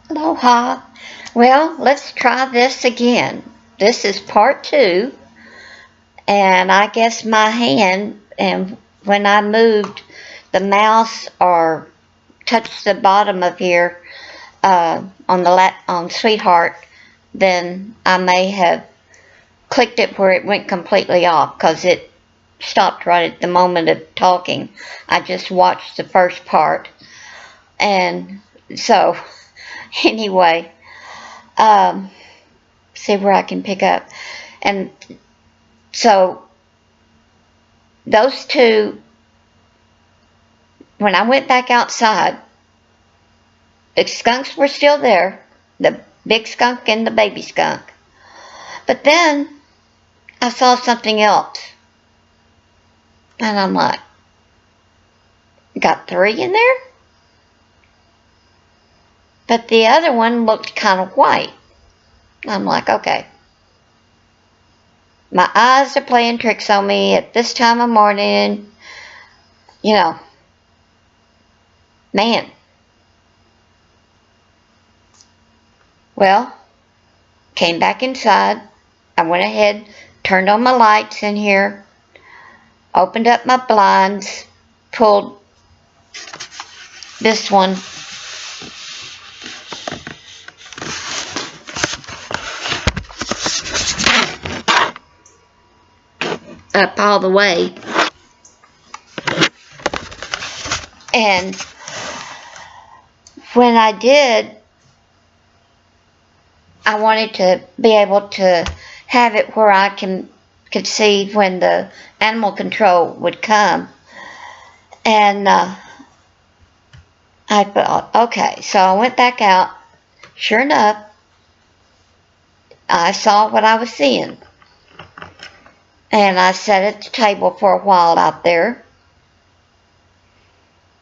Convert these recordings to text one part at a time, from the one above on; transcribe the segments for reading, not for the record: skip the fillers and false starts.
Aloha. Well, let's try this again. This is part 2, and I guess my hand, and when I moved the mouse or touched the bottom of here on Sweetheart, then I may have clicked it where it went completely off because it stopped right at the moment of talking. I just watched the first part, and so anyway, see where I can pick up. And so those two, when I went back outside, the skunks were still there, the big skunk and the baby skunk. But then I saw something else. And I'm like, got 3 in there? But the other one looked kind of white. I'm like, okay. My eyes are playing tricks on me at this time of morning. You know, man. Well, came back inside. I went ahead, turned on my lights in here, opened up my blinds, pulled this one up all the way. And when I did, I wanted to be able to have it where I could see when the animal control would come. And I thought, okay, so I went back out. Sure enough, I saw what I was seeing. And I sat at the table for a while out there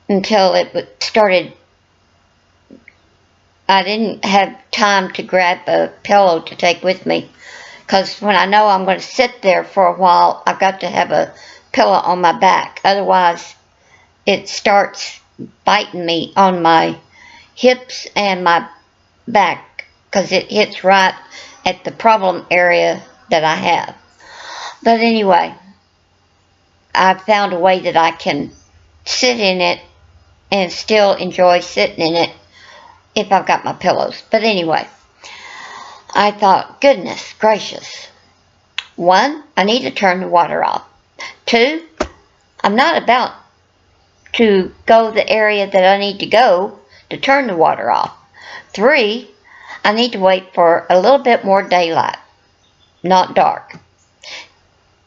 until it started. I didn't have time to grab a pillow to take with me, because when I know I'm going to sit there for a while, I've got to have a pillow on my back. Otherwise, it starts biting me on my hips and my back, because it hits right at the problem area that I have. But anyway, I've found a way that I can sit in it and still enjoy sitting in it if I've got my pillows. But anyway, I thought, goodness gracious. 1, I need to turn the water off. 2, I'm not about to go the area that I need to go to turn the water off. 3, I need to wait for a little bit more daylight, not dark.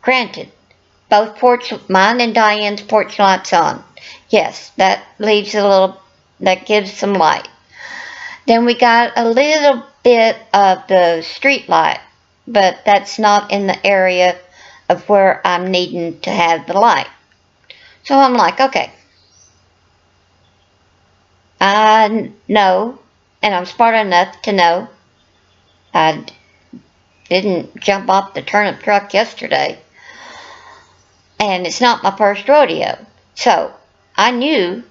Granted, both mine and Diane's porch lights on. Yes, that gives some light. Then we got a little bit of the street light, but that's not in the area of where I'm needing to have the light. So I'm like, okay, I know, and I'm smart enough to know I didn't jump off the turnip truck yesterday, and it's not my first rodeo. So I knew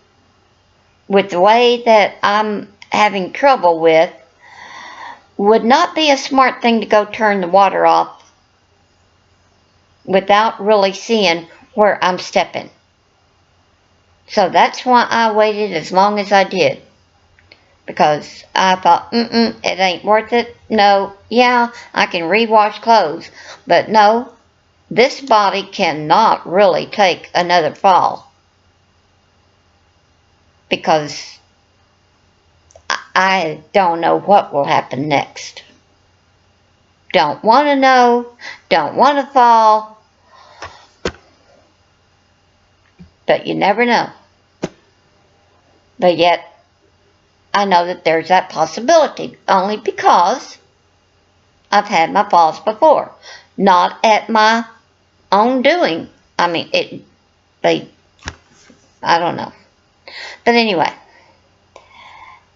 with the way that I'm having trouble with, would not be a smart thing to go turn the water off without really seeing where I'm stepping. So that's why I waited as long as I did, because I thought, it ain't worth it. No, yeah, I can rewash clothes, but no, this body cannot really take another fall, because I don't know what will happen next. Don't want to know, don't want to fall, but you never know. But yet, I know that there's that possibility, only because I've had my falls before. Not at my own doing. I mean, I don't know. But anyway,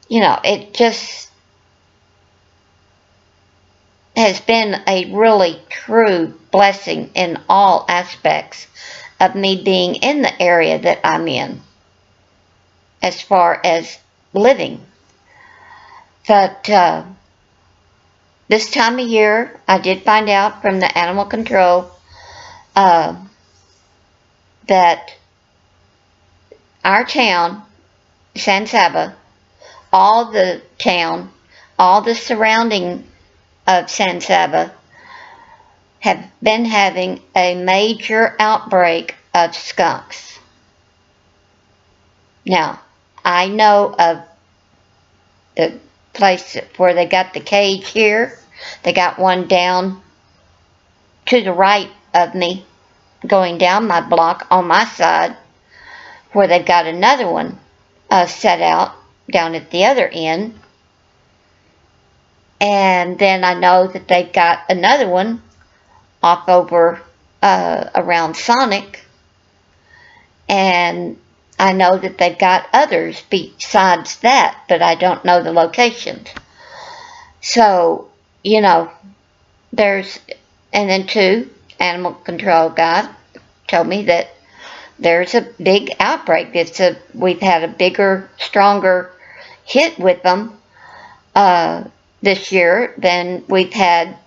you know, it just has been a really true blessing in all aspects of me being in the area that I'm in, as far as living. But this time of year, I did find out from the animal control that our town, San Saba, all the town, all the surrounding of San Saba have been having a major outbreak of skunks. Now, I know of the place where they got the cage here. They got one down to the right of me, going down my block on my side, where they've got another one set out down at the other end. And then I know that they've got another one off over around Sonic. And I know that they've got others besides that, but I don't know the locations. So, you know, and then two, animal control guy told me that there's a big outbreak. We've had a bigger, stronger hit with them this year than we've had,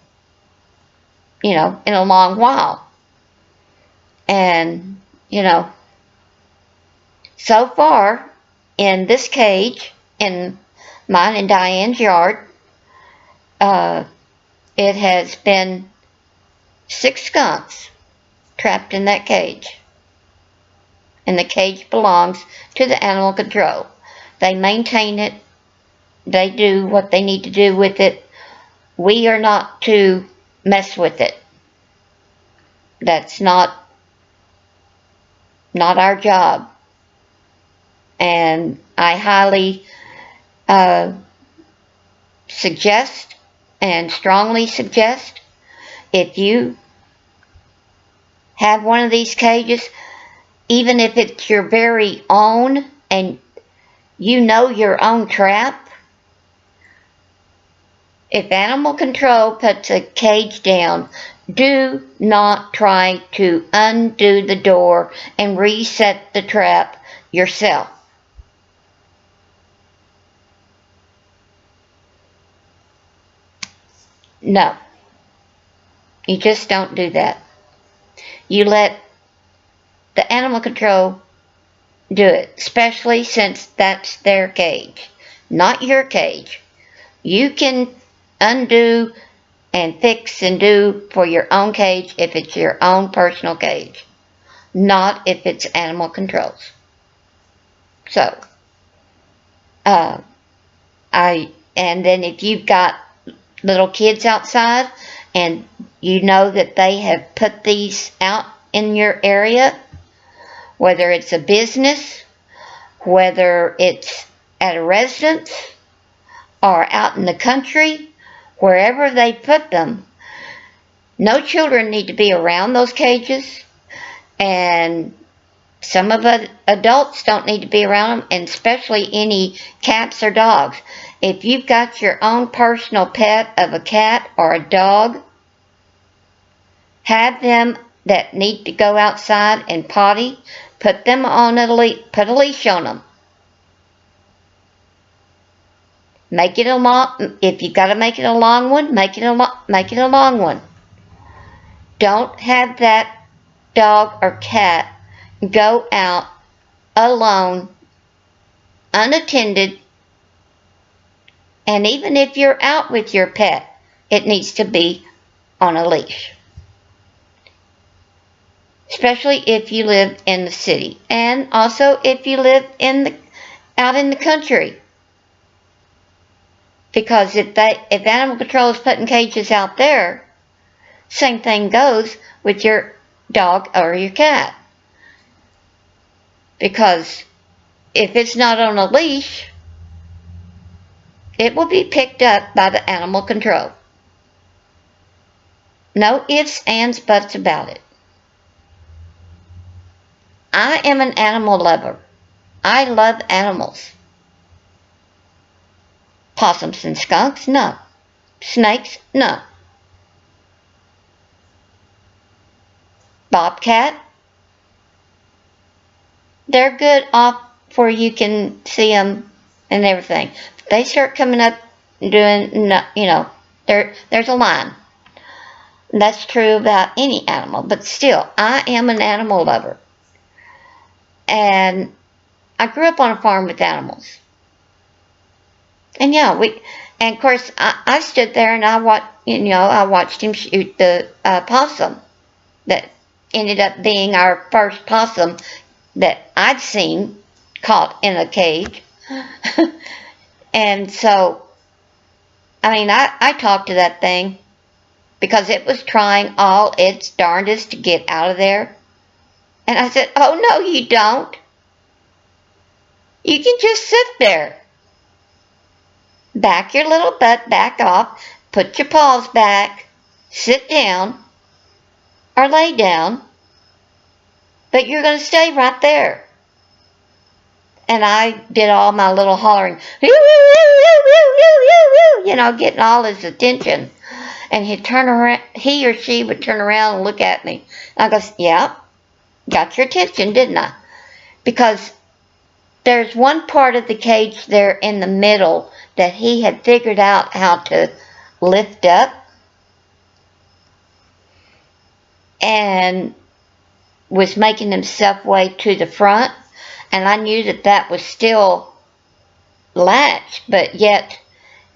you know, in a long while. And, you know, so far in this cage, in mine and Diane's yard, it has been 6 skunks trapped in that cage. And the cage belongs to the animal control. They maintain it. They do what they need to do with it. We are not to mess with it. That's not our job. And I highly suggest and strongly suggest, if you have one of these cages, even if it's your very own and you know your own trap, if animal control puts a cage down, do not try to undo the door and reset the trap yourself. No, you just don't do that. You let the animal control do it, especially since that's their cage, not your cage. You can undo and fix and do for your own cage if it's your own personal cage, not if it's animal controls. So, and then if you've got little kids outside and you know that they have put these out in your area, whether it's a business, whether it's at a residence, or out in the country, wherever they put them, no children need to be around those cages, and some of the adults don't need to be around them, and especially any cats or dogs. If you've got your own personal pet of a cat or a dog, have them that need to go outside and potty, put them on a leash on them. Make it a long. If you got to make it a long one, make it a long one. Don't have that dog or cat go out alone, unattended. And even if you're out with your pet, it needs to be on a leash. Especially if you live in the city, and also if you live out in the country. Because if animal control is putting cages out there, same thing goes with your dog or your cat. Because if it's not on a leash, it will be picked up by the animal control. No ifs, ands, buts about it. I am an animal lover. I love animals. Possums and skunks? No. Snakes? No. Bobcat? They're good off where you can see them and everything. If they start coming up doing, there's a line. That's true about any animal, but still, I am an animal lover. And I grew up on a farm with animals. And yeah, and of course, I stood there and I watched him shoot the possum that ended up being our first possum that I'd seen caught in a cage. And so, I mean, I talked to that thing because it was trying all its darndest to get out of there. And I said, oh, no, you don't. You can just sit there. Back your little butt back off, put your paws back, sit down, or lay down, but you're going to stay right there. And I did all my little hollering, getting all his attention. And he or she would turn around and look at me. And I go, yeah, got your attention, didn't I? Because there's one part of the cage there in the middle that he had figured out how to lift up and was making himself way to the front. And I knew that was still latched, but yet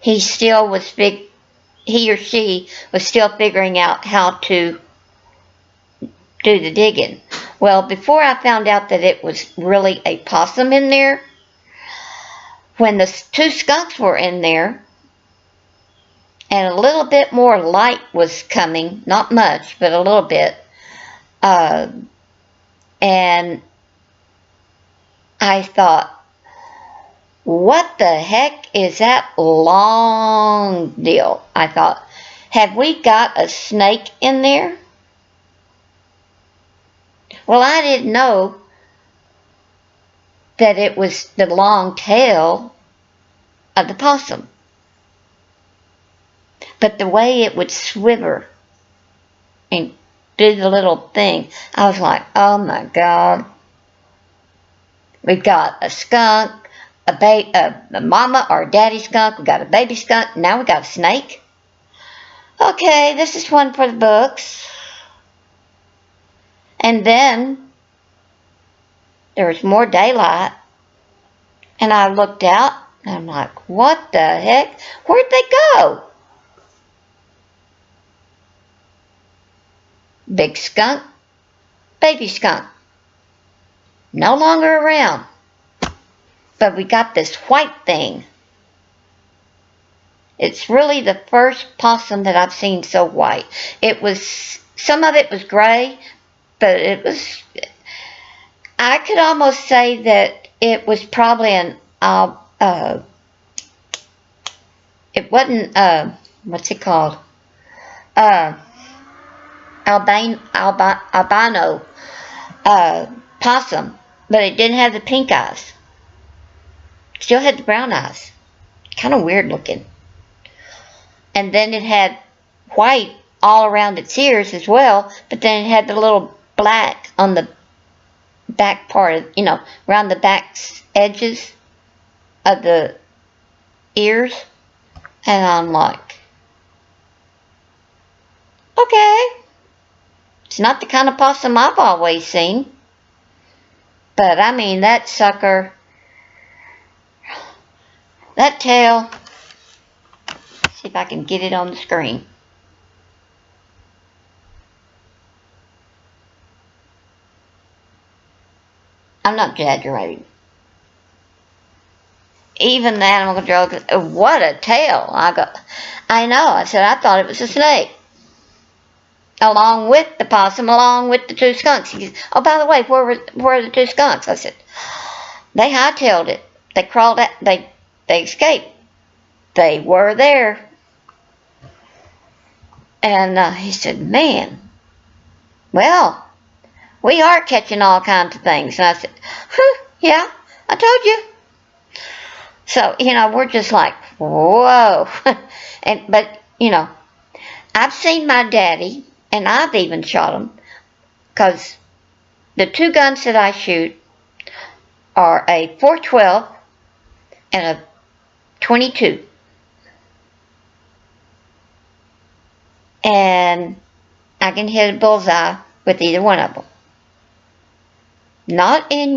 he or she was still figuring out how to do the digging. Well, before I found out that it was really a possum in there, when the two skunks were in there, and a little bit more light was coming, not much, but a little bit, and I thought, what the heck is that long deal? I thought, have we got a snake in there? Well, I didn't know that it was the long tail of the possum. But the way it would swivel and do the little thing, I was like, oh my God. We've got a skunk, a mama or a daddy skunk, we got a baby skunk, now we got a snake. Okay, this is one for the books. And then there was more daylight, and I looked out, and I'm like, what the heck? Where'd they go? Big skunk, baby skunk. No longer around. But we got this white thing. It's really the first possum that I've seen so white. Some of it was gray, but I could almost say that it was probably it wasn't, what's it called? Albino possum, but it didn't have the pink eyes. Still had the brown eyes. Kind of weird looking. And then it had white all around its ears as well, but then it had the little black on the back part, around the back edges of the ears. And I'm like, okay. It's not the kind of possum I've always seen. But I mean, that sucker, that tail, see if I can get it on the screen. I'm not exaggerating. Even the animal control, what a tail. I know, I said, I thought it was a snake. Along with the possum, along with the two skunks. He said, oh, by the way, where are the two skunks? I said, they hightailed it. They crawled out, they escaped. They were there. And he said, man, well, we are catching all kinds of things. And I said, yeah, I told you. So, we're just like, whoa. But, I've seen my daddy, and I've even shot him, because the two guns that I shoot are a .412 and a .22. and I can hit a bullseye with either one of them. Not in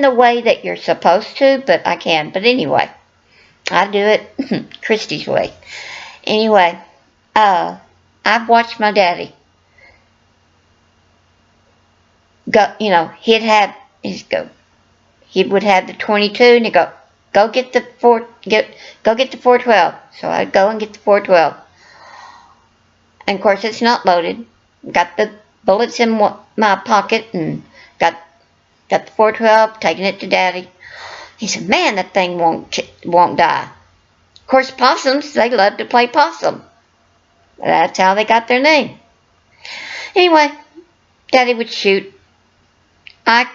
the way that you're supposed to, but I can. But anyway, I do it Christy's way. Anyway, I've watched my daddy go, he would have the 22 and he'd go get the 412. So I'd go and get the 412. And of course it's not loaded. Got the bullets in my pocket and got the 412, taking it to Daddy. He said, man, that thing won't die. Of course, possums, they love to play possum. That's how they got their name. Anyway, Daddy would shoot. I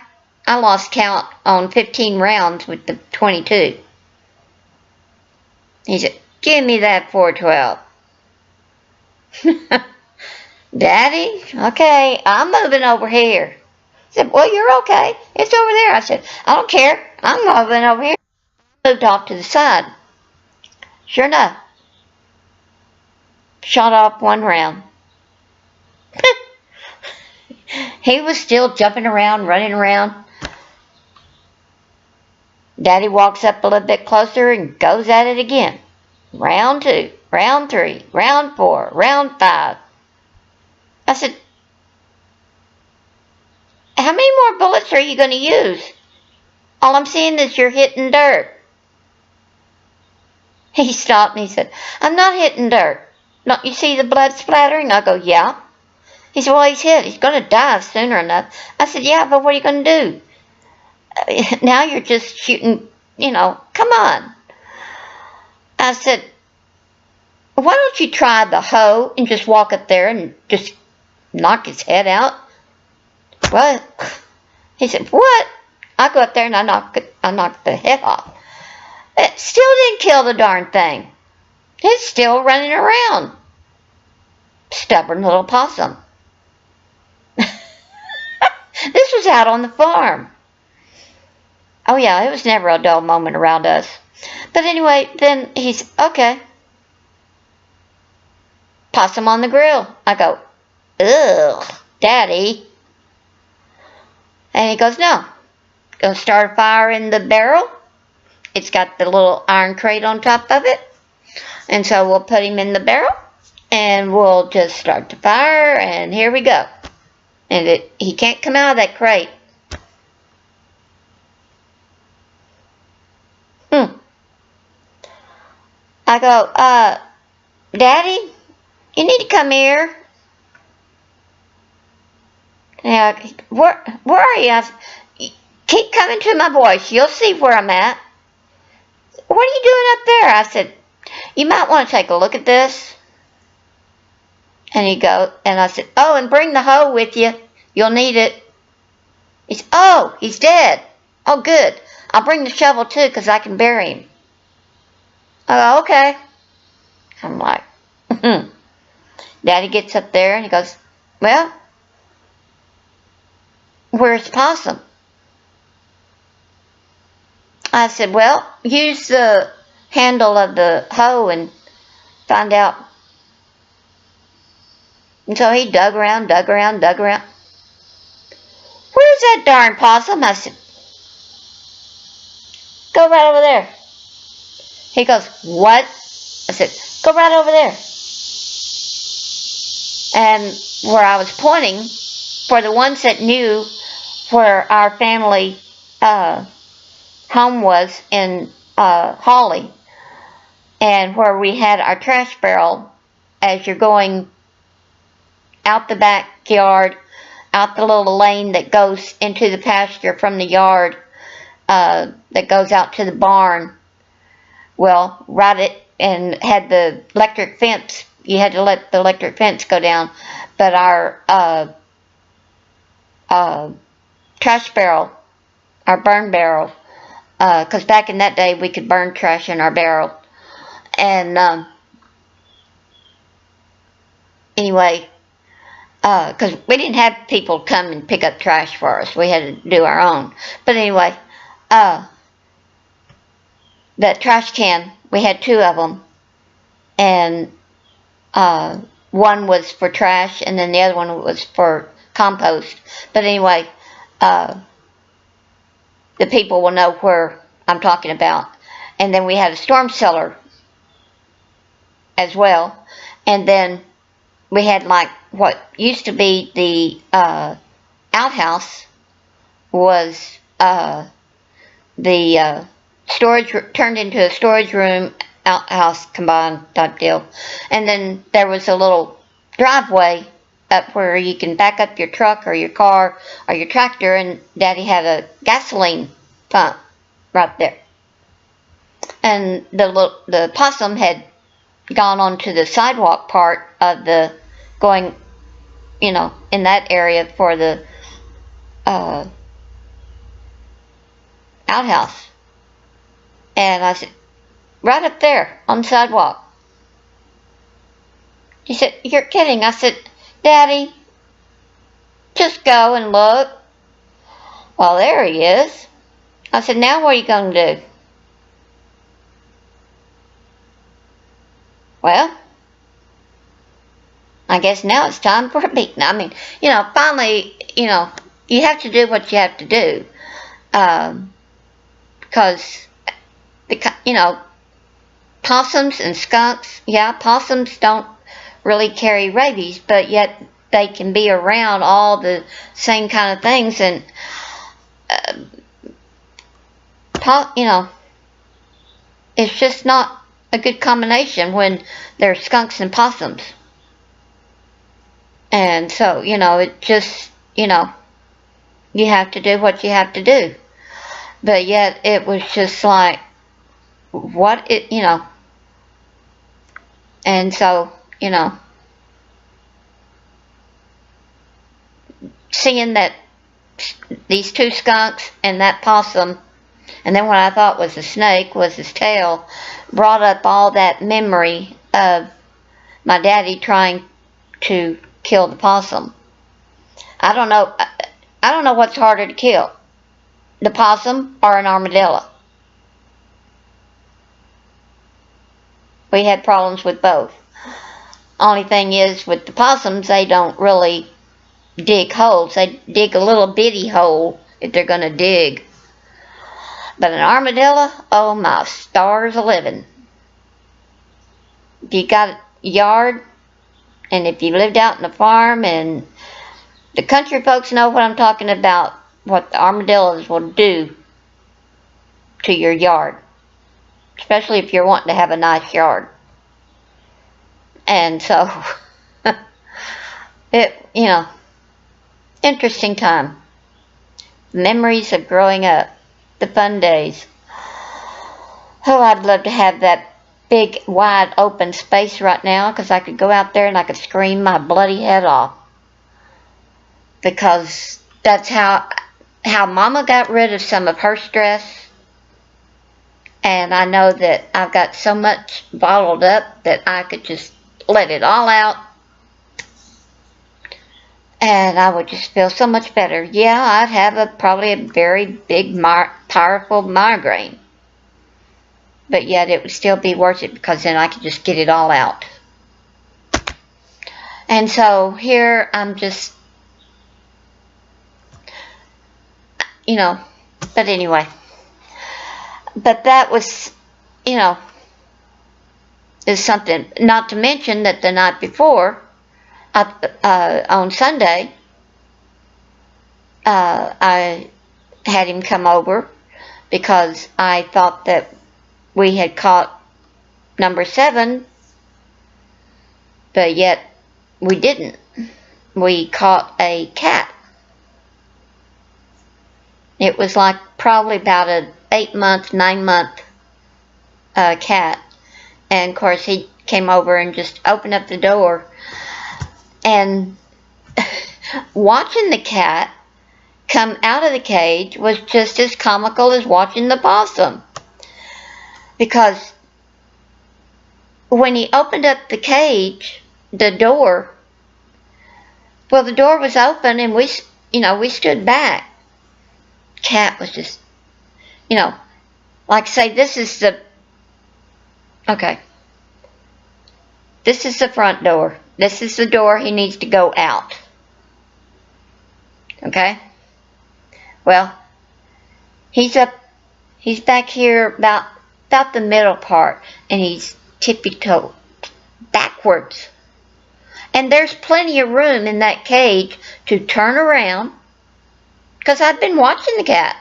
lost count on 15 rounds with the 22. He said, give me that 412. Daddy, okay, I'm moving over here. He said, well, you're okay. It's over there. I said, I don't care. I'm moving over here. Moved off to the side. Sure enough, shot off one round. He was still jumping around, running around. Daddy walks up a little bit closer and goes at it again. Round 2, round 3, round 4, round 5. I said, how many more bullets are you going to use? All I'm seeing is you're hitting dirt. He stopped and he said, I'm not hitting dirt. Don't you see the blood splattering? I go, yeah. He said, well, he's hit. He's going to die sooner enough. I said, yeah, but what are you going to do? Now you're just shooting, come on. I said, why don't you try the hoe and just walk up there and just knock his head out? What? He said, what? I go up there and I knocked the head off. It still didn't kill the darn thing. It's still running around. Stubborn little possum. This was out on the farm. Oh yeah, it was never a dull moment around us. But anyway, then he's, okay. Possum on the grill. I go, ugh, Daddy. And he goes, no. Gonna start a fire in the barrel. It's got the little iron crate on top of it. And so we'll put him in the barrel. And we'll just start the fire. And here we go. And he can't come out of that crate. I go, Daddy, you need to come here. Yeah, where are you? Keep coming to my voice. You'll see where I'm at. What are you doing up there? I said, you might want to take a look at this. And I said, oh, and bring the hoe with you. You'll need it. He said, oh, he's dead. Oh, good. I'll bring the shovel too, because I can bury him. Oh, okay. I'm like, Daddy gets up there and he goes, well, where's Possum? I said, well, use the handle of the hoe and find out. And so he dug around. Where's that darn possum? I said, go right over there. He goes, what? I said, go right over there. And where I was pointing, for the ones that knew where our family home was in Hawley, and where we had our trash barrel as you're going out the backyard, out the little lane that goes into the pasture from the yard, that goes out to the barn. Well, right it, and had the electric fence. You had to let the electric fence go down. But our trash barrel, our burn barrel, because back in that day we could burn trash in our barrel. And anyway, because we didn't have people come and pick up trash for us. We had to do our own. But anyway, that trash can, we had 2 of them. And One was for trash, and then the other one was for compost. But anyway, the people will know where I'm talking about. And then we had a storm cellar as well. And then we had like what used to be the outhouse was the storage, turned into a storage room, outhouse combined type deal. And then there was a little driveway up where you can back up your truck or your car or your tractor, and Daddy had a gasoline pump right there. And the possum had gone onto the sidewalk part of the going, in that area for the outhouse. And I said, right up there on the sidewalk. He said, you're kidding. I said, Daddy, just go and look. Well, there he is. I said, now what are you going to do? Well, I guess now it's time for a beating. I mean, finally, you have to do what you have to do. Because, possums and skunks, possums don't really carry rabies, but yet they can be around all the same kind of things, and, it's just not a good combination when there's skunks and possums. And so, it just, you have to do what you have to do. But yet it was just like, and so, seeing that these two skunks and that possum, and then what I thought was a snake was his tail, brought up all that memory of my daddy trying to kill the possum. I don't know what's harder to kill, the possum or an armadillo. We had problems with both. Only thing is, with the possums, they don't really dig holes. They dig a little bitty hole if they're going to dig. But an armadillo, oh my stars a living. If you got a yard, and if you lived out in the farm, and the country folks know what I'm talking about, what the armadillos will do to your yard. Especially if you're wanting to have a nice yard. And so, interesting time. Memories of growing up. The fun days. Oh, I'd love to have that big, wide open space right now, because I could go out there and I could scream my bloody head off. Because that's how Mama got rid of some of her stress. And I know that I've got so much bottled up that I could just let it all out. And I would just feel so much better. Yeah, I'd have probably a very big, powerful migraine. But yet it would still be worth it, because then I could just get it all out. And so here I'm just, but anyway. But that was, is something. Not to mention that the night before, on Sunday, I had him come over because I thought that we had caught number 7, but yet we didn't. We caught a cat. It was like probably about an 8-month, 9-month cat. And of course he came over and just opened up the door. And watching the cat come out of the cage was just as comical as watching the possum. Because when he opened up the cage, the door was open, and we stood back. Cat was just, like say this is the, okay. This is the front door. This is the door he needs to go out. Okay? Well, he's back here about the middle part, and he's tippy-toe backwards. And there's plenty of room in that cage to turn around, because I've been watching the cat.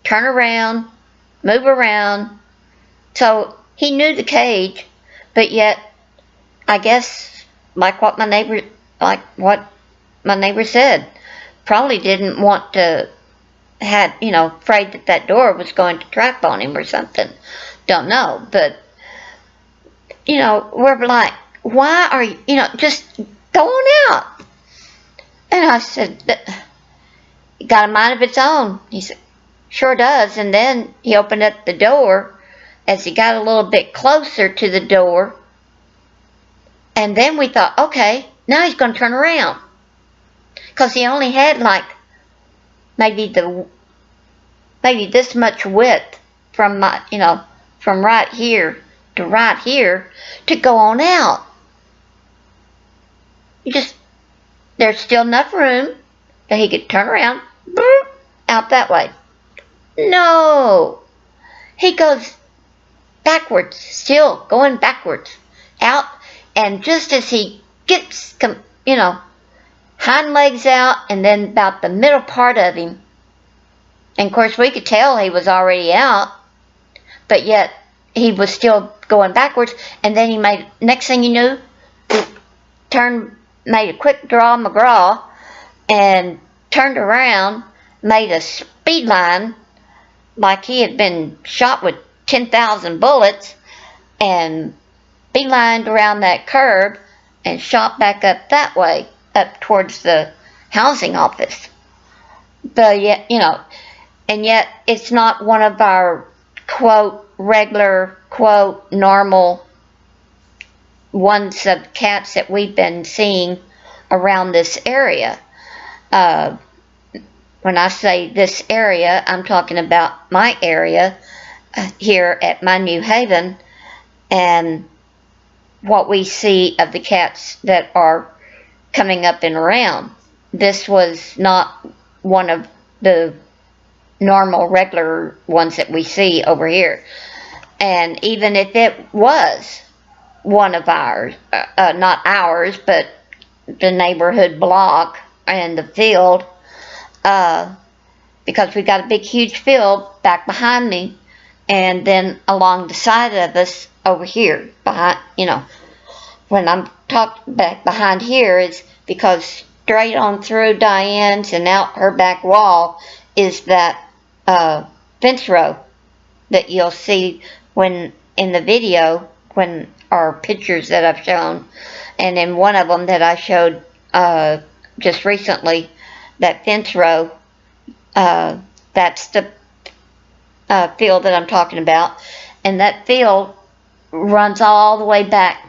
Turn around, move around. So he knew the cage, but yet, I guess, like what my neighbor said, probably didn't want to have, afraid that that door was going to trap on him or something. Don't know, but, we're like, why are you, just go on out. And I said, it got a mind of its own. He said, sure does. And then he opened up the door as he got a little bit closer to the door. And then we thought, okay, now he's going to turn around. Because he only had like maybe this much width from from right here to go on out. There's still enough room that he could turn around, out that way. No, he goes backwards, still going backwards, out, and just as he gets, hind legs out, and then about the middle part of him, and of course we could tell he was already out, but yet he was still going backwards, and then he next thing you knew, made a quick draw McGraw, and turned around, made a speed line like he had been shot with 10,000 bullets, and beelined around that curb and shot back up that way, up towards the housing office. But yet, and yet it's not one of our, quote, regular, quote, normal ones of cats that we've been seeing around this area. When I say this area, I'm talking about my area here at my New Haven, and what we see of the cats that are coming up and around. This was not one of the normal, regular ones that we see over here. And even if it was one of ours, not ours, but the neighborhood block and the field, because we got a big huge field back behind me, and then along the side of us over here, behind, when I'm talking back behind here, is because straight on through Diane's and out her back wall is that fence row that you'll see when in the video, or pictures that I've shown, and in one of them that I showed just recently, that fence row, that's the field that I'm talking about, and that field runs all the way back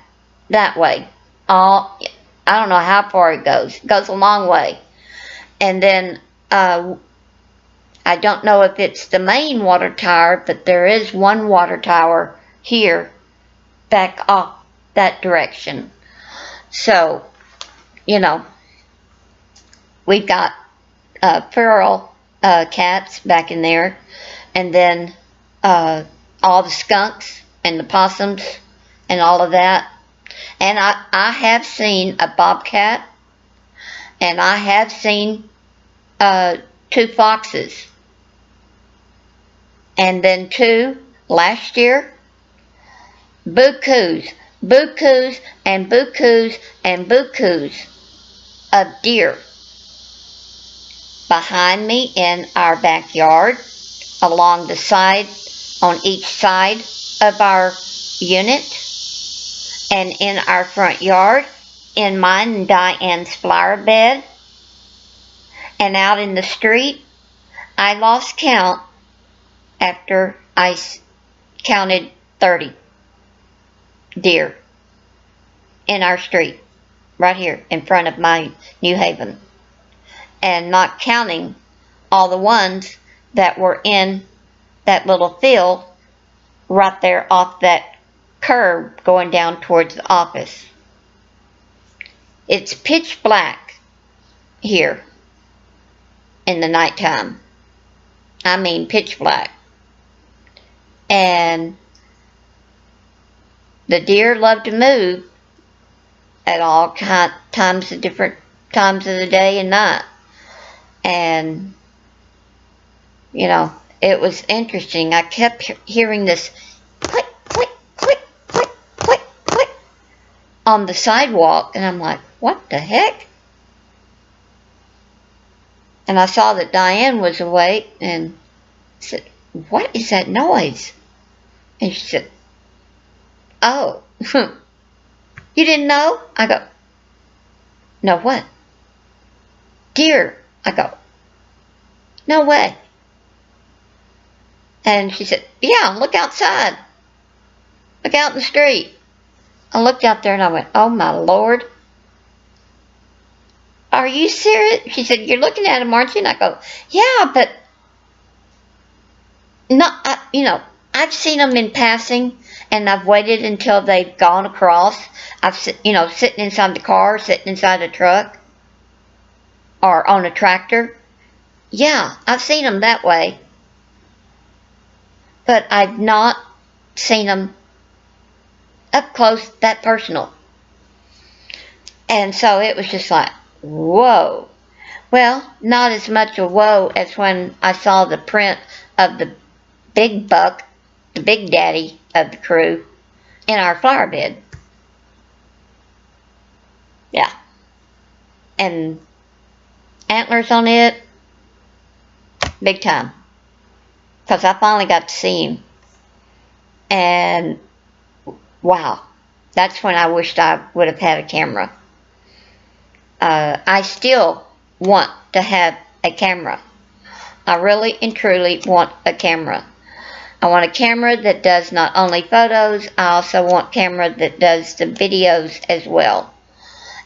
that way. I don't know how far it goes. It goes a long way. And then I don't know if it's the main water tower, but there is one water tower here back off that direction. So, we've got feral cats back in there, and then all the skunks and the possums and all of that. And I have seen a bobcat, and I have seen 2 foxes, and then 2 last year, bukus and bukus and bukus of deer behind me in our backyard, along the side, on each side of our unit, and in our front yard, in mine and Diane's flower bed, and out in the street. I lost count after I counted 30 deer in our street, right here in front of my New Haven, and not counting all the ones that were in that little field right there off that curb going down towards the office. It's pitch black here in the nighttime. I mean pitch black. And the deer love to move at all times of different times of the day and night. And, you know, it was interesting. I kept hearing this click, click, click, click, click, click on the sidewalk. And I'm like, what the heck? And I saw that Diane was awake and said, what is that noise? And she said, oh, you didn't know? I go, no, what? Deer. I go, no way. And she said, yeah, look outside. Look out in the street. I looked out there and I went, oh my Lord. Are you serious? She said, you're looking at them, aren't you? And I go, yeah, but not, you know, I've seen them in passing, and I've waited until they've gone across. You know, sitting inside the car, sitting inside the truck, or on a tractor. Yeah, I've seen them that way. But I've not seen them up close, that personal. And so it was just like, whoa. Well, not as much a whoa as when I saw the print of the big buck, the big daddy of the crew, in our flower bed. Yeah. And antlers on it, big time. Because I finally got to see him. And, wow. That's when I wished I would have had a camera. I still want to have a camera. I really and truly want a camera. I want a camera that does not only photos, I also want a camera that does the videos as well.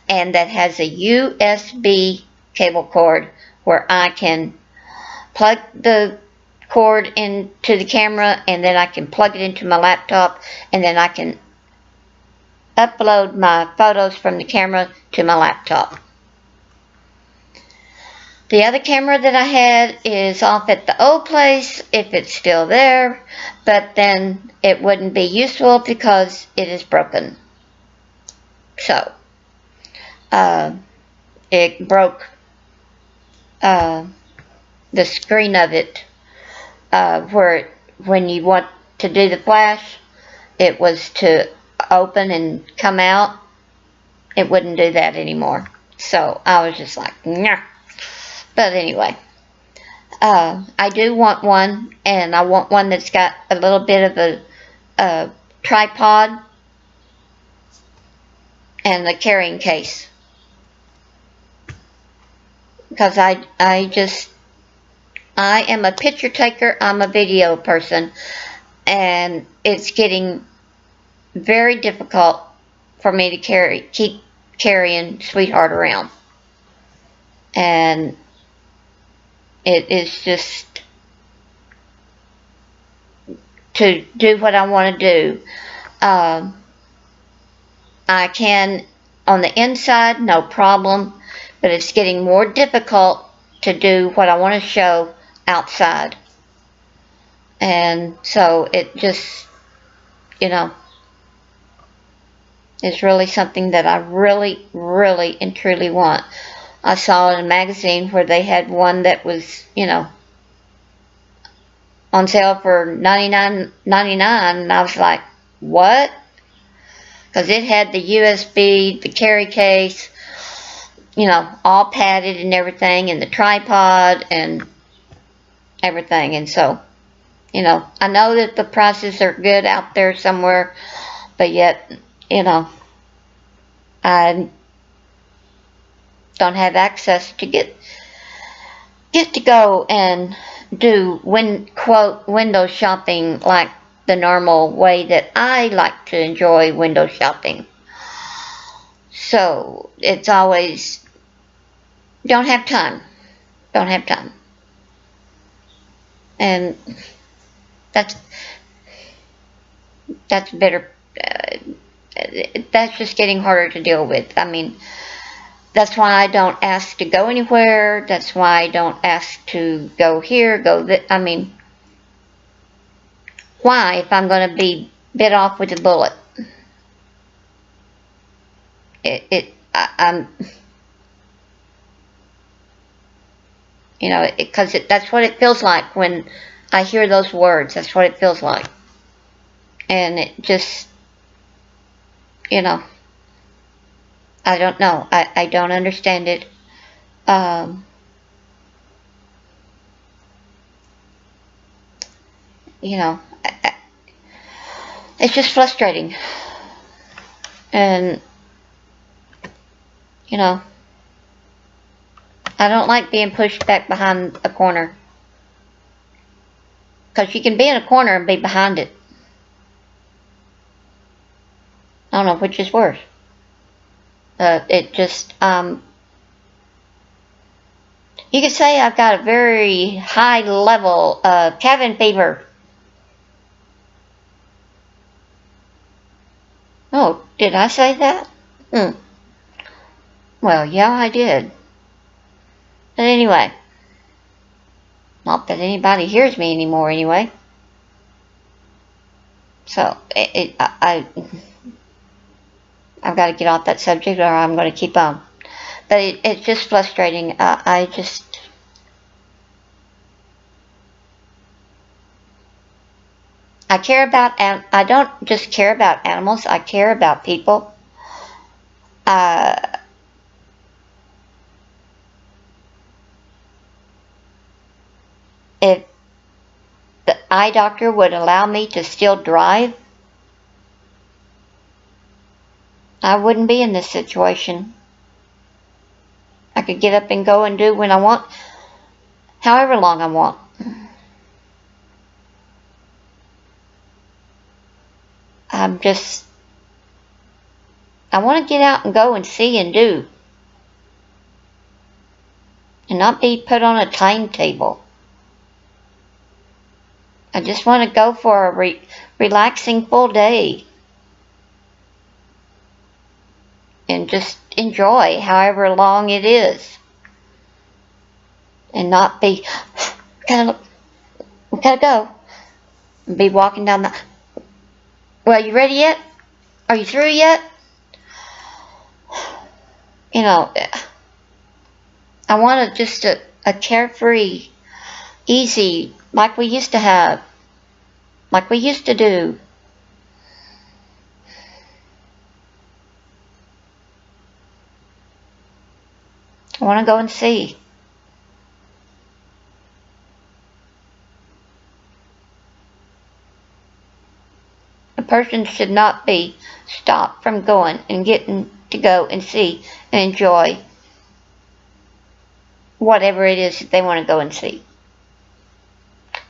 And that has a USB cable cord where I can plug the cord into the camera, and then I can plug it into my laptop, and then I can upload my photos from the camera to my laptop. The other camera that I had is off at the old place, if it's still there, but then it wouldn't be useful because it is broken. So, it broke the screen of it, when you want to do the flash, it was to open and come out. It wouldn't do that anymore. So I was just like, nah. But anyway, I do want one, and I want one that's got a little bit of a tripod and a carrying case. Because I am a picture taker, I'm a video person, and it's getting very difficult for me to keep carrying Sweetheart around. And it is just to do what I want to do. I can on the inside, no problem, but it's getting more difficult to do what I want to show outside. And so it just, you know, is really something that I really, really and truly want. I saw in a magazine where they had one that was, you know, on sale for $99.99, and I was like, what? Because it had the USB, the carry case, you know, all padded and everything, and the tripod and everything. And so, you know, I know that the prices are good out there somewhere, but yet, you know, I don't have access to get to go and do quote window shopping like the normal way that I like to enjoy window shopping. So it's always don't have time, and that's better. That's just getting harder to deal with. I mean, That's why I don't ask to go anywhere. That's why I don't ask to go here, go that. I mean, why if I'm going to be bit off with a bullet? I'm, you know, because that's what it feels like when I hear those words. That's what it feels like. And it just, you know, I don't know. I don't understand it. You know, it's just frustrating. And, you know, I don't like being pushed back behind a corner. Because you can be in a corner and be behind it. I don't know which is worse. It just, you could say I've got a very high level of cabin fever. Oh, did I say that? Well, yeah, I did. But anyway, not that anybody hears me anymore anyway. So, I've got to get off that subject or I'm going to keep on. But it's just frustrating. I care about, I don't just care about animals, I care about people. If the eye doctor would allow me to still drive, I wouldn't be in this situation. I could get up and go and do when I want, however long I want. I want to get out and go and see and do. And not be put on a timetable. I just want to go for a relaxing full day. And just enjoy however long it is. And not be, we gotta go. And be walking down the, well, you ready yet? Are you through yet? You know, I want just a carefree, easy, like we used to have. Like we used to do. I want to go and see. A person should not be stopped from going and getting to go and see and enjoy whatever it is that they want to go and see.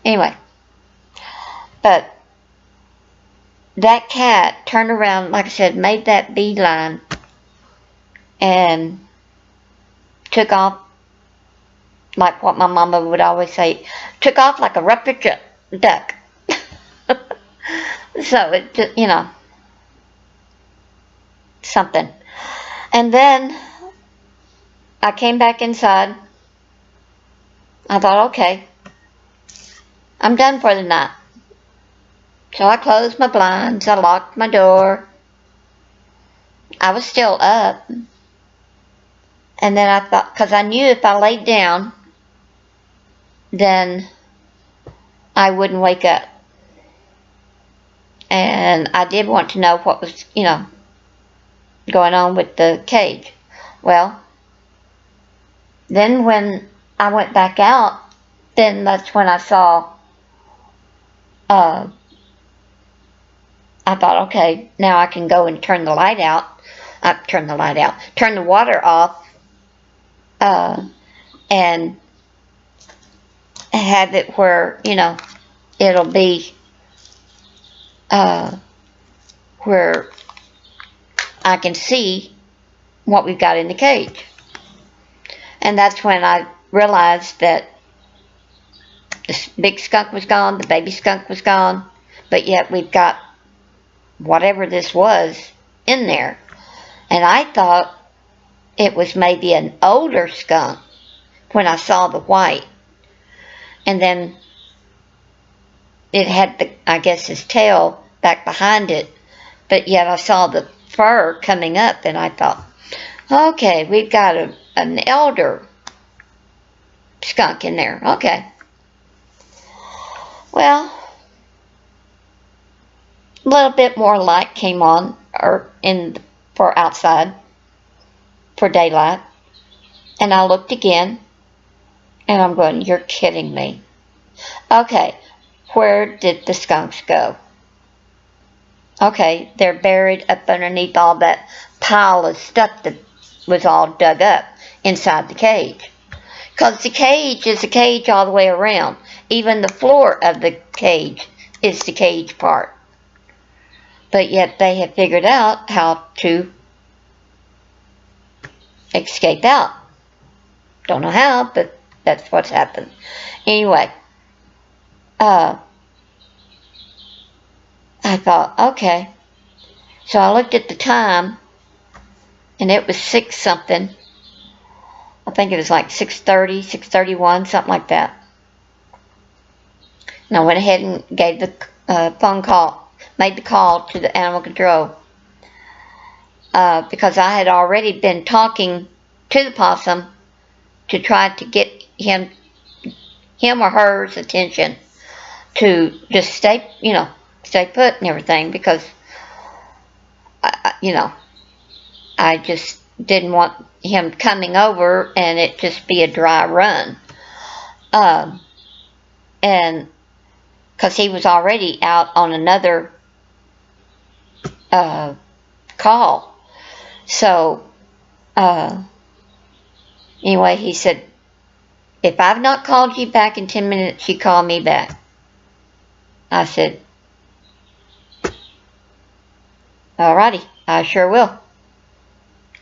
Anyway, but that cat turned around, like I said, made that beeline and took off like what my mama would always say, took off like a ruptured duck. So it just, you know, something. And then I came back inside. I thought, okay, I'm done for the night. So I closed my blinds, I locked my door. I was still up. And then I thought, because I knew if I laid down, then I wouldn't wake up. And I did want to know what was, you know, going on with the cage. Well, then when I went back out, then that's when I saw, I thought, okay, now I can go and turn the light out. Turn the water off. And have it where, you know, it'll be where I can see what we've got in the cage. And that's when I realized that the big skunk was gone, the baby skunk was gone, but yet we've got whatever this was in there. And I thought it was maybe an older skunk when I saw the white. And then it had, I guess, his tail back behind it. But yet I saw the fur coming up, and I thought, okay, we've got an elder skunk in there. Okay. Well, a little bit more light came on, for outside, for daylight. And I looked again, and I'm going, you're kidding me. Okay, where did the skunks go? Okay, they're buried up underneath all that pile of stuff that was all dug up inside the cage. Because the cage is a cage all the way around. Even the floor of the cage is the cage part. But yet they have figured out how to escape out. Don't know how, but that's what's happened. Anyway, I thought, okay. So I looked at the time, and it was 6 something. I think it was like 6:30, 6:31, something like that. And I went ahead and gave the phone call, made the call to the animal control. Because I had already been talking to the possum to try to get him or her's attention to just stay put and everything, because, I just didn't want him coming over and it just be a dry run. And because he was already out on another call. So, anyway, he said, if I've not called you back in 10 minutes, you call me back. I said, alrighty, I sure will.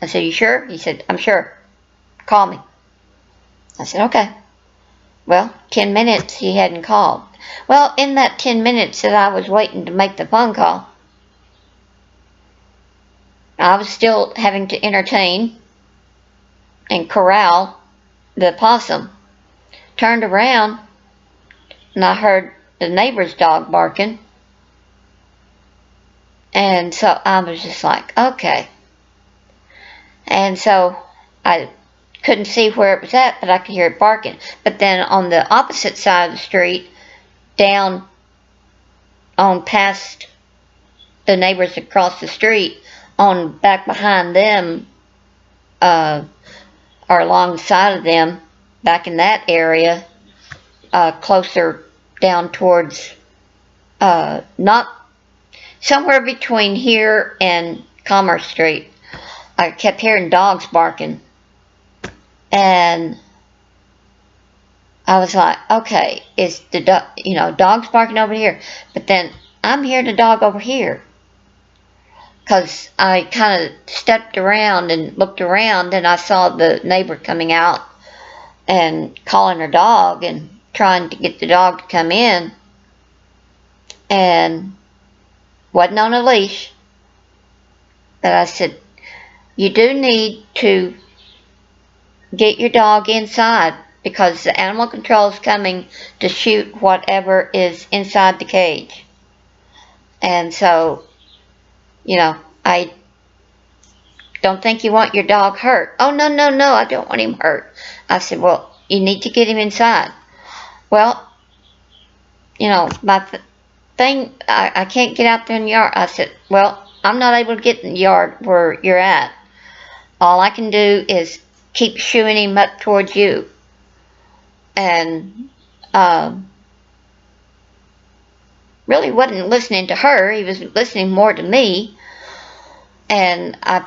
I said, you sure? He said, I'm sure. Call me. I said, okay. Well, 10 minutes he hadn't called. Well, in that 10 minutes that I was waiting to make the phone call, I was still having to entertain and corral the possum. Turned around, and I heard the neighbor's dog barking. And so I was just like, okay. And so I couldn't see where it was at, but I could hear it barking. But then on the opposite side of the street, down on past the neighbors across the street, on back behind them, or alongside of them, back in that area, closer down towards, not somewhere between here and Commerce Street, I kept hearing dogs barking. And I was like, okay, is the dogs barking over here? But then I'm hearing the dog over here. Because I kind of stepped around and looked around, and I saw the neighbor coming out and calling her dog and trying to get the dog to come in. And wasn't on a leash. But I said, you do need to get your dog inside, because the animal control is coming to shoot whatever is inside the cage. And so, I don't think you want your dog hurt. Oh, no, I don't want him hurt. I said, well, you need to get him inside. Well, my thing, I can't get out there in the yard. I said, well, I'm not able to get in the yard where you're at. All I can do is keep shooing him up towards you. And really wasn't listening to her. He was listening more to me. And I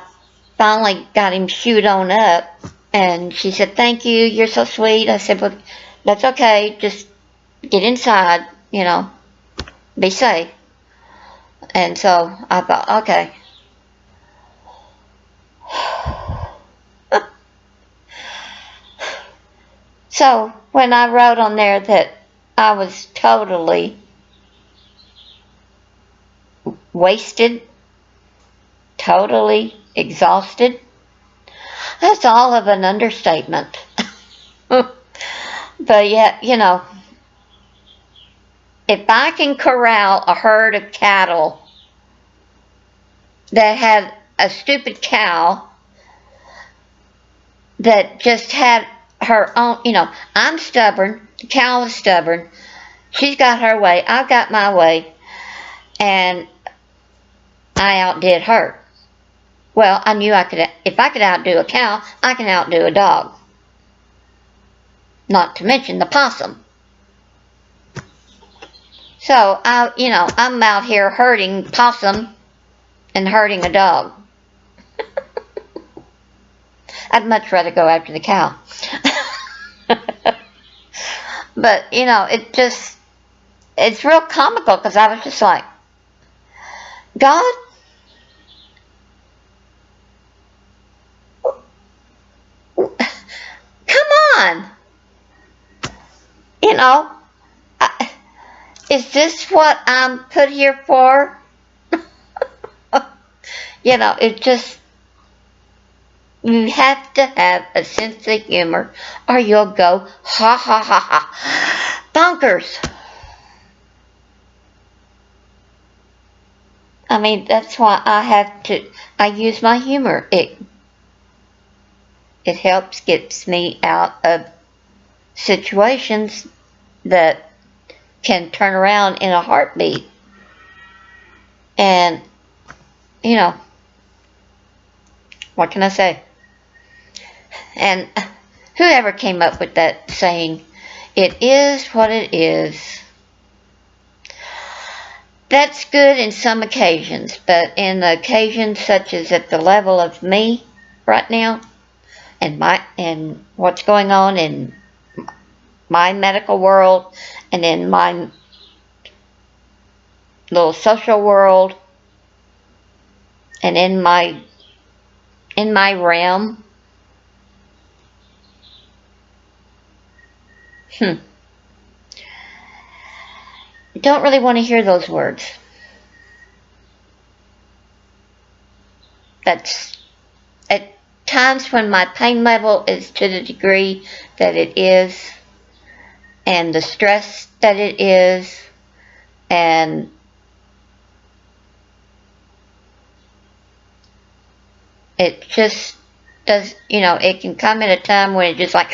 finally got him shooed on up. And she said, thank you, you're so sweet. I said, well, that's okay. Just get inside, be safe. And so I thought, okay. So when I wrote on there that I was totally wasted, totally exhausted, That's all of an understatement. But yeah, you know, if I can corral a herd of cattle that had a stupid cow that just had her own, you know, I'm stubborn, the cow is stubborn, she's got her way, I've got my way, and I outdid her. Well, I knew I could, if I could outdo a cow, I can outdo a dog. Not to mention the possum. So, you know, I'm out here herding possum and herding a dog. I'd much rather go after the cow. But, you know, it's real comical because I was just like, God, come on. You know, is this what I'm put here for? You know, it just, you have to have a sense of humor or you'll go ha ha ha ha bonkers. I mean, that's why I use my humor. It helps gets me out of situations that can turn around in a heartbeat. And, you know, what can I say? And whoever came up with that saying, it is what it is, that's good in some occasions, but in occasions such as at the level of me right now, and what's going on in my medical world and in my little social world and in my realm, don't really want to hear those words. That's at times when my pain level is to the degree that it is, and the stress that it is, and it just does, you know, it can come at a time when it's just like,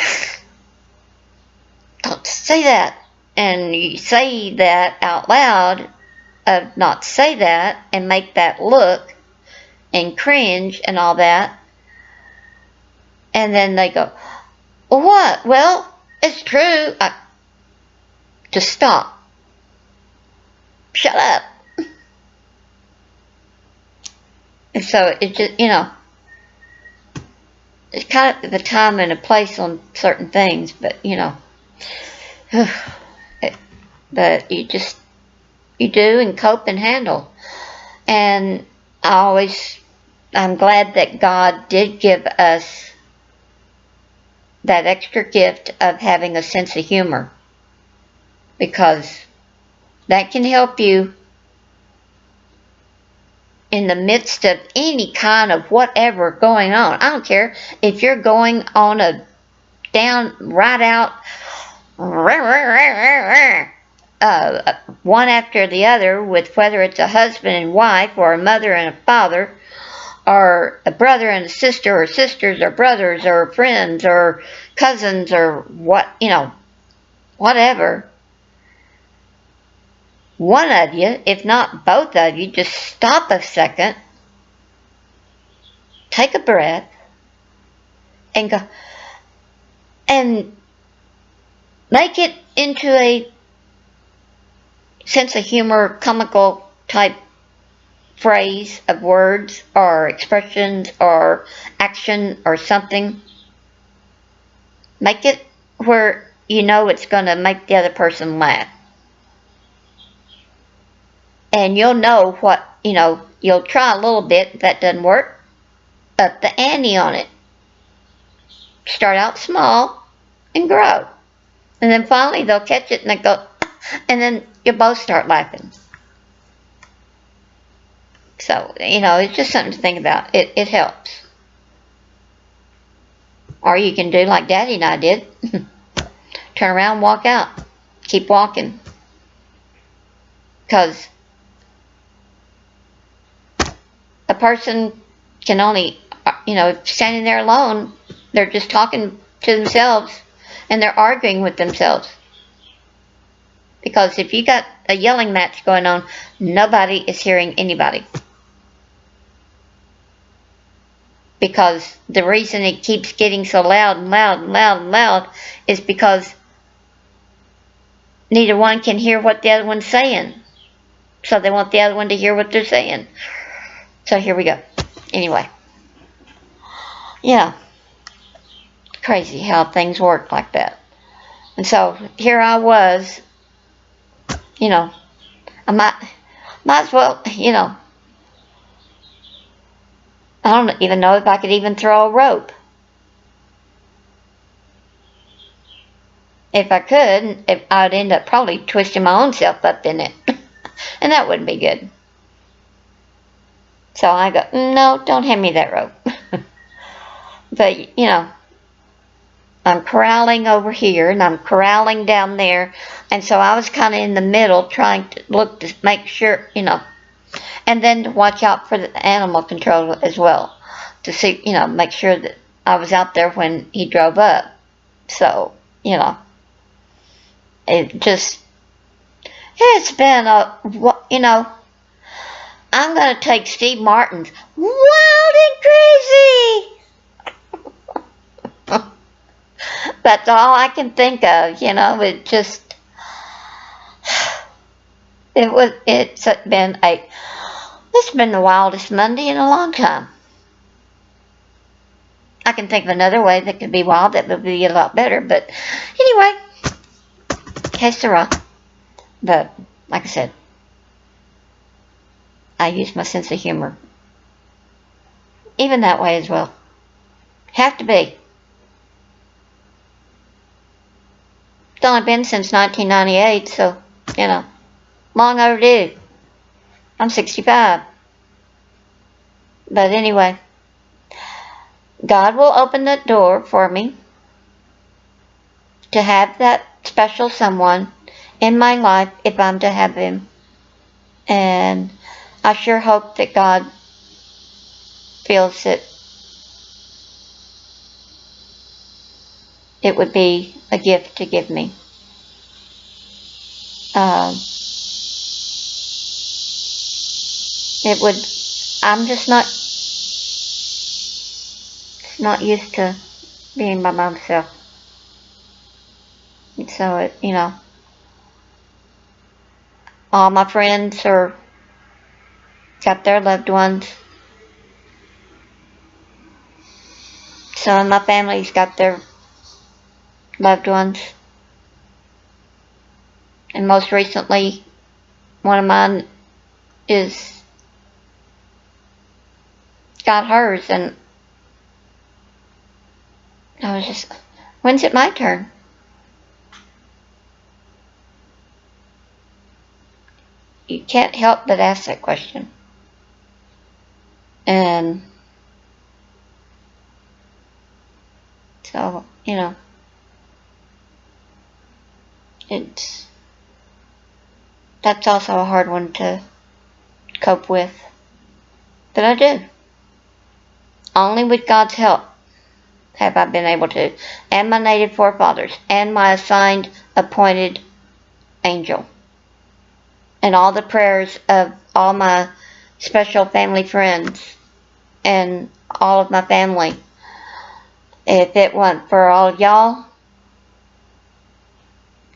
don't say that. And you say that out loud, not say that, and make that look, and cringe, and all that. And then they go, well, what? Well, it's true. Just stop. Shut up. And so it just, you know, it's kind of the time and a place on certain things, but, you know, but you do and cope and handle. And I'm glad that God did give us that extra gift of having a sense of humor, because that can help you in the midst of any kind of whatever going on. I don't care if you're going on a down, right out, one after the other, with whether it's a husband and wife, or a mother and a father, or a brother and a sister, or sisters or brothers, or friends or cousins, or what, you know, whatever. One of you, if not both of you, just stop a second, take a breath, and go, and make it into a sense of humor, comical type phrase of words or expressions or action or something. Make it where you know it's going to make the other person laugh. And you'll know what, you know, you'll try a little bit. If that doesn't work, up the ante on it. Start out small and grow. And then finally they'll catch it and they go, and then you both start laughing. So, you know, it's just something to think about. It helps. Or you can do like Daddy and I did. Turn around, walk out. Keep walking. Because a person can only, standing there alone, they're just talking to themselves and they're arguing with themselves. Because if you got a yelling match going on, nobody is hearing anybody. Because the reason it keeps getting so loud and loud and loud and loud is because neither one can hear what the other one's saying. So they want the other one to hear what they're saying. So here we go. Anyway. Yeah. Crazy how things work like that. And so here I was, I might as well, I don't even know if I could even throw a rope. If I could, I'd end up probably twisting my own self up in it. And that wouldn't be good. So I go, no, don't hand me that rope. But, I'm corralling over here and I'm corralling down there. And so I was kind of in the middle trying to look to make sure, and then to watch out for the animal control as well. To see, make sure that I was out there when he drove up. So, it's been I'm going to take Steve Martin's Wild and Crazy. That's all I can think of, it's been the wildest Monday in a long time. I can think of another way that could be wild that would be a lot better, but anyway, que sera. But, like I said, I use my sense of humor. Even that way as well. Have to be. It's only been since 1998, so, long overdue. I'm 65. But anyway, God will open that door for me to have that special someone in my life if I'm to have him. And I sure hope that God feels that it would be a gift to give me. I'm just not used to being by myself. And so all my friends got their loved ones. Some of my family's got their loved ones. And most recently, one of mine got hers, and I was just, when's it my turn? You can't help but ask that question. And so, that's also a hard one to cope with. But I do. Only with God's help have I been able to, and my native forefathers, and my assigned, appointed angel. And all the prayers of all my special family friends and all of my family. If it weren't for all y'all,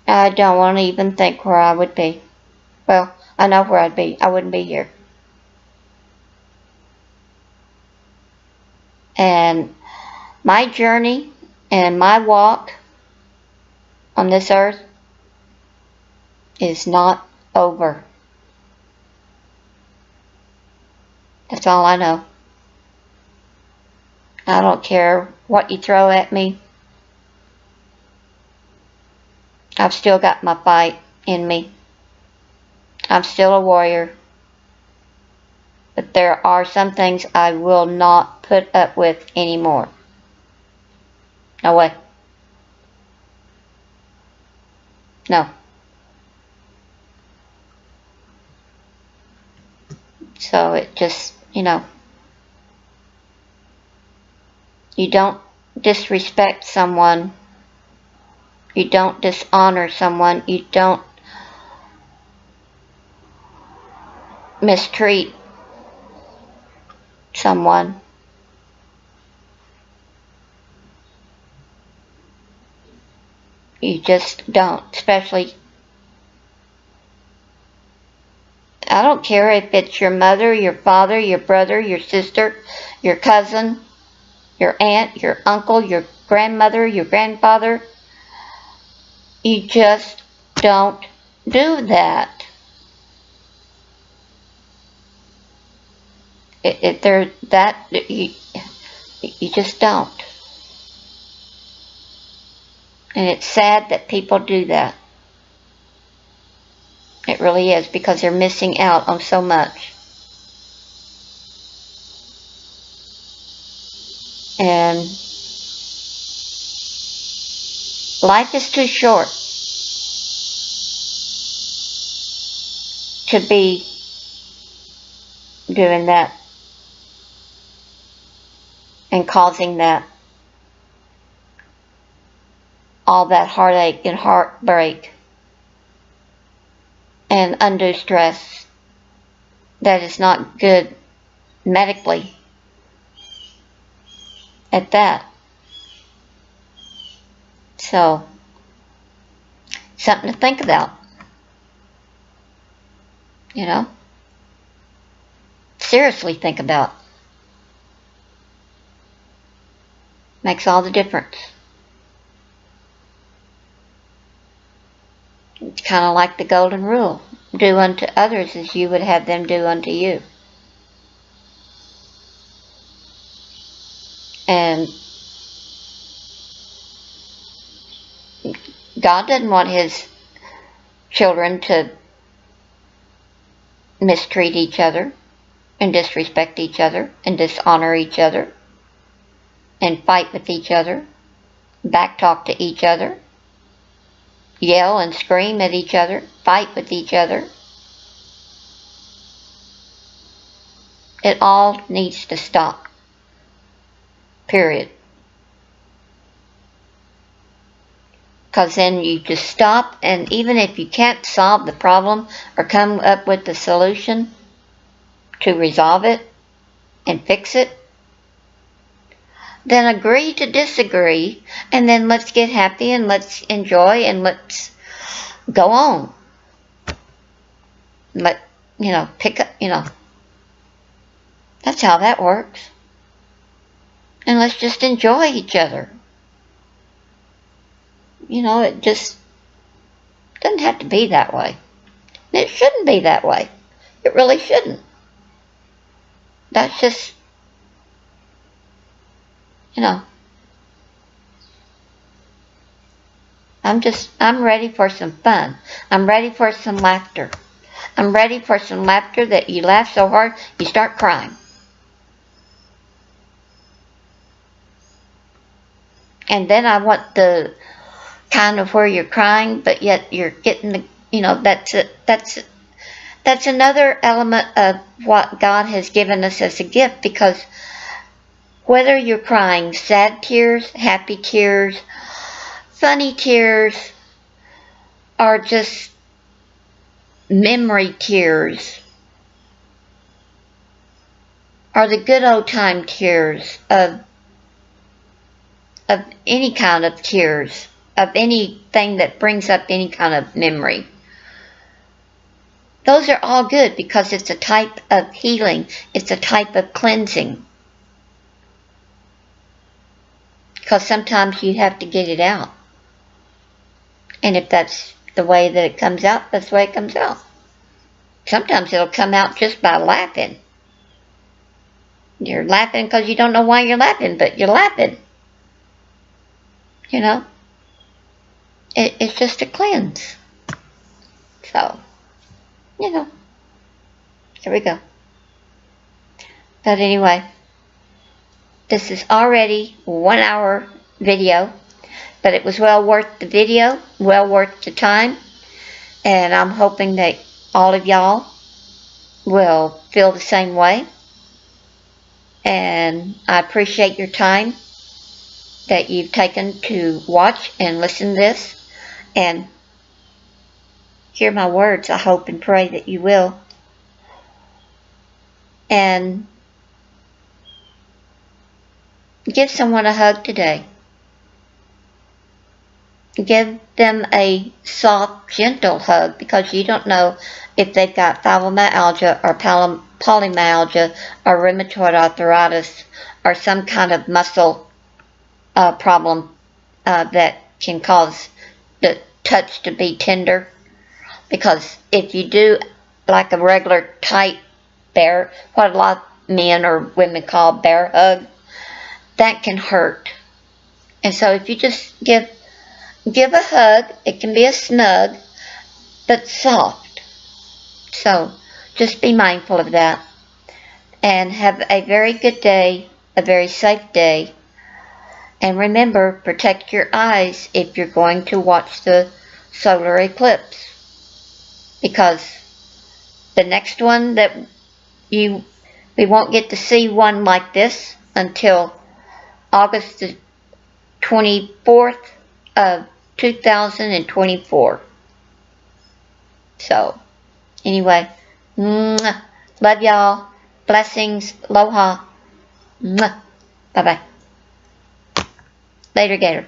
I don't want to even think where I would be. Well, I know where I'd be. I wouldn't be here. And my journey and my walk on this earth is not over. That's all I know. I don't care what you throw at me. I've still got my fight in me. I'm still a warrior. But there are some things I will not put up with anymore. No way. No. So it just, you don't disrespect someone. You don't dishonor someone. You don't mistreat someone. You just don't. Especially, I don't care if it's your mother, your father, your brother, your sister, your cousin, your aunt, your uncle, your grandmother, your grandfather. You just don't do that. You just don't. And it's sad that people do that. It really is, because they're missing out on so much. And life is too short to be doing that and causing that, all that heartache and heartbreak and undue stress that is not good medically at that. So, something to think about. Seriously think about. Makes all the difference. It's kind of like the golden rule. Do unto others as you would have them do unto you. And God doesn't want His children to mistreat each other and disrespect each other and dishonor each other and fight with each other, backtalk to each other, yell and scream at each other, fight with each other. It all needs to stop. Period. Because then you just stop, and even if you can't solve the problem or come up with the solution to resolve it and fix it, then agree to disagree, and then let's get happy and let's enjoy and let's go on. Pick up, that's how that works. And let's just enjoy each other. It just doesn't have to be that way. It shouldn't be that way. It really shouldn't. That's just, I'm ready for some fun. I'm ready for some laughter. I'm ready for some laughter that you laugh so hard you start crying. And then I want the kind of where you're crying, but yet you're getting that's another element of what God has given us as a gift, because whether you're crying sad tears, happy tears, funny tears, or just memory tears, or the good old time tears of any kind of tears, of anything that brings up any kind of memory. Those are all good, because it's a type of healing. It's a type of cleansing. Because sometimes you have to get it out. And if that's the way that it comes out, that's the way it comes out. Sometimes it'll come out just by laughing. You're laughing because you don't know why you're laughing, but you're laughing. It's just a cleanse. So, there we go. But anyway, this is already 1 hour video, but it was well worth the video, well worth the time, and I'm hoping that all of y'all will feel the same way. And I appreciate your time that you've taken to watch and listen to this and hear my words. I hope and pray that you will. And give someone a hug today. Give them a soft, gentle hug, because you don't know if they've got fibromyalgia or polymyalgia or rheumatoid arthritis or some kind of muscle problem that can cause the touch to be tender. Because if you do like a regular tight bear, what a lot of men or women call bear hug, that can hurt. And so if you just give a hug, it can be a snug, but soft. So just be mindful of that. And have a very good day, a very safe day. And remember, protect your eyes if you're going to watch the solar eclipse. Because the next one that we won't get to see one like this until August the 24th of 2024. So, anyway, love y'all. Blessings. Aloha. Bye-bye. Later, Gator.